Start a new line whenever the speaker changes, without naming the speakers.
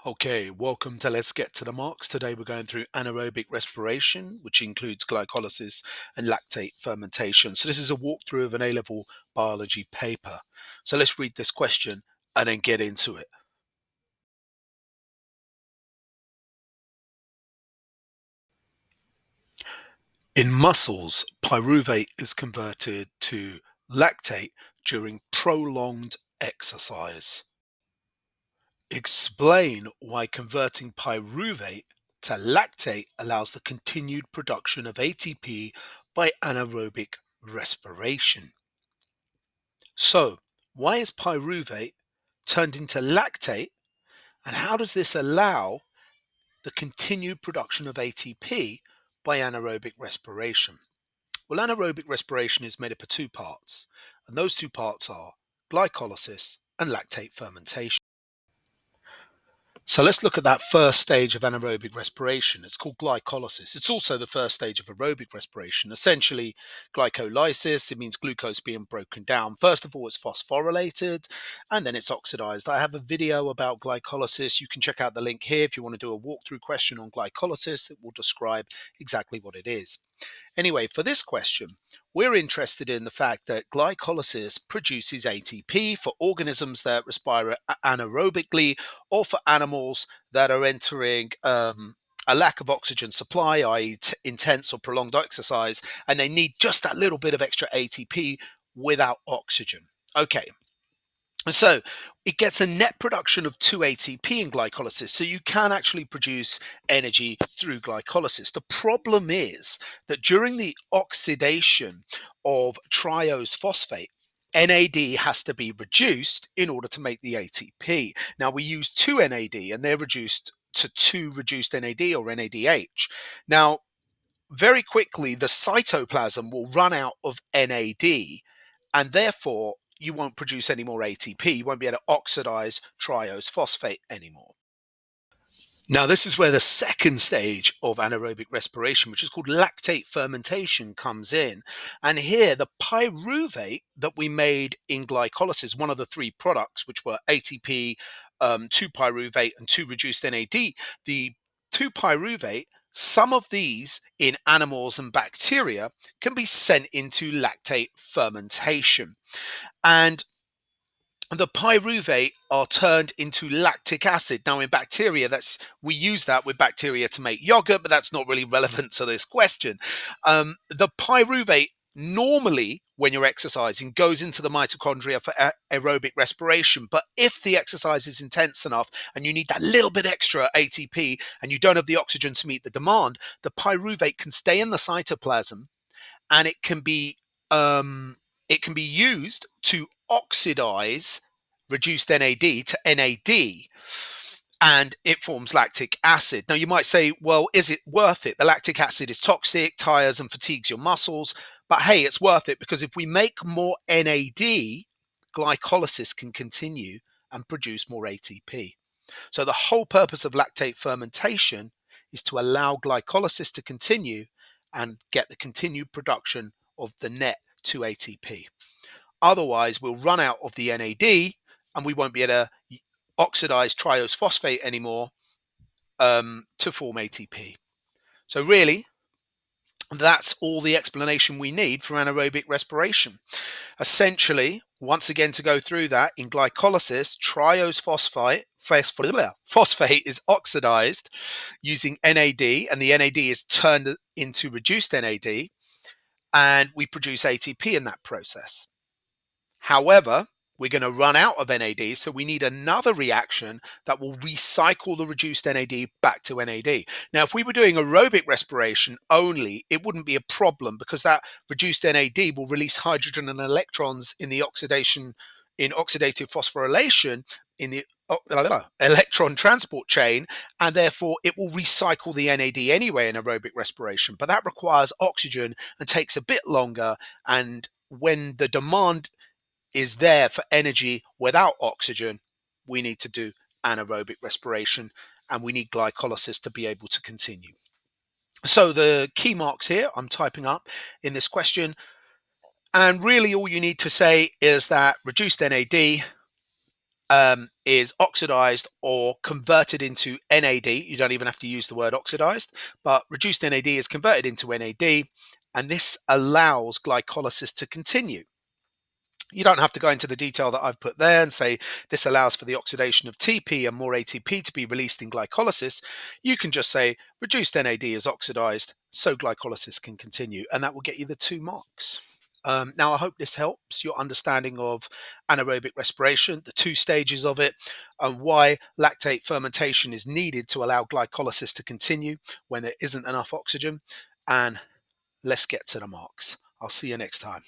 Okay, welcome to Let's Get to the Marks. Today we're going through anaerobic respiration, which includes glycolysis and lactate fermentation. So this is a walkthrough of an A-level biology paper. So let's read this question and then get into it. In muscles, pyruvate is converted to lactate during prolonged exercise. Explain why converting pyruvate to lactate allows the continued production of ATP by anaerobic respiration. So, why is pyruvate turned into lactate, and how does this allow the continued production of ATP by anaerobic respiration? Well, anaerobic respiration is made up of two parts, and those two parts are glycolysis and lactate fermentation. So let's look at that first stage of anaerobic respiration. It's called glycolysis. It's also the first stage of aerobic respiration. Essentially, glycolysis, it means glucose being broken down. First of all, it's phosphorylated and then it's oxidized. I have a video about glycolysis. You can check out the link here if you want to do a walkthrough question on glycolysis. It will describe exactly what it is. Anyway, for this question, we're interested in the fact that glycolysis produces ATP for organisms that respire anaerobically or for animals that are entering a lack of oxygen supply, i.e. intense or prolonged exercise, and they need just that little bit of extra ATP without oxygen. Okay, so it gets a net production of 2 ATP in glycolysis, so you can actually produce energy through glycolysis. The problem is that during the oxidation of triose phosphate, NAD has to be reduced in order to make the ATP. Now we use 2 NAD and they're reduced to 2 reduced NAD or NADH. Now, very quickly, the cytoplasm will run out of NAD and therefore you won't produce any more ATP. You won't be able to oxidize triose phosphate anymore. Now, this is where the second stage of anaerobic respiration, which is called lactate fermentation, comes in. And here, the pyruvate that we made in glycolysis, one of the three products, which were ATP, 2-pyruvate, and 2-reduced NAD, the 2-pyruvate, some of these in animals and bacteria can be sent into lactate fermentation. And the pyruvate are turned into lactic acid. Now, in bacteria, we use that with bacteria to make yogurt, but that's not really relevant to this question. The pyruvate normally, when you're exercising, goes into the mitochondria for aerobic respiration. But if the exercise is intense enough and you need that little bit extra ATP and you don't have the oxygen to meet the demand, the pyruvate can stay in the cytoplasm and it can be used to oxidize reduced NAD to NAD, and it forms lactic acid. Now you might say, well, is it worth it? The lactic acid is toxic, tires and fatigues your muscles, but hey, it's worth it because if we make more NAD, glycolysis can continue and produce more ATP. So the whole purpose of lactate fermentation is to allow glycolysis to continue and get the continued production of the net 2 ATP. Otherwise, we'll run out of the NAD and we won't be able to oxidize triose phosphate anymore to form ATP. So really, that's all the explanation we need for anaerobic respiration. Essentially, once again, to go through that, in glycolysis, triose phosphate is oxidized using NAD, and the NAD is turned into reduced NAD, and we produce ATP in that process. However, we're going to run out of NAD, so we need another reaction that will recycle the reduced NAD back to NAD. Now, if we were doing aerobic respiration only, it wouldn't be a problem because that reduced NAD will release hydrogen and electrons in oxidative phosphorylation in the electron transport chain, and therefore it will recycle the NAD anyway in aerobic respiration. But that requires oxygen and takes a bit longer, and when the demand is there for energy without oxygen, we need to do anaerobic respiration and we need glycolysis to be able to continue. So the key marks here I'm typing up in this question, and really all you need to say is that reduced NAD is oxidized or converted into NAD. You don't even have to use the word oxidized, but reduced NAD is converted into NAD, and this allows glycolysis to continue. You don't have to go into the detail that I've put there and say this allows for the oxidation of TP and more ATP to be released in glycolysis. You can just say reduced NAD is oxidized, so glycolysis can continue, and that will get you the 2 marks. Now, I hope this helps your understanding of anaerobic respiration, the 2 stages of it, and why lactate fermentation is needed to allow glycolysis to continue when there isn't enough oxygen. And let's get to the marks. I'll see you next time.